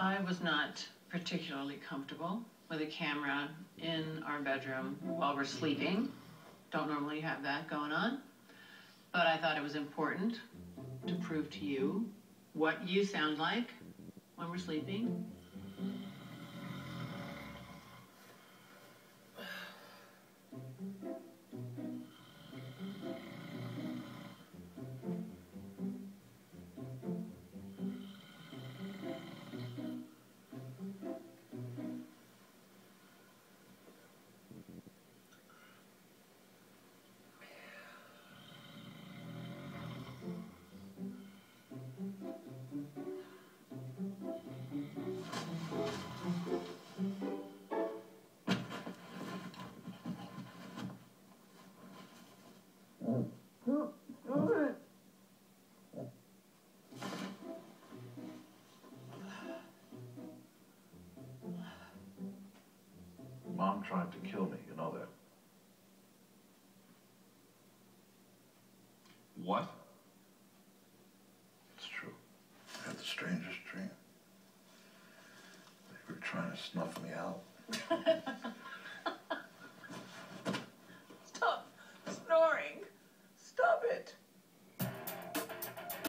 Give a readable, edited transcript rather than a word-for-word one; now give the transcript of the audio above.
I was not particularly comfortable with a camera in our bedroom while we're sleeping. Don't normally have that going on. But I thought it was important to prove to you what you sound like when we're sleeping. Mom tried to kill me, you know that. What? It's true. I had the strangest dream. They were trying to snuff me out.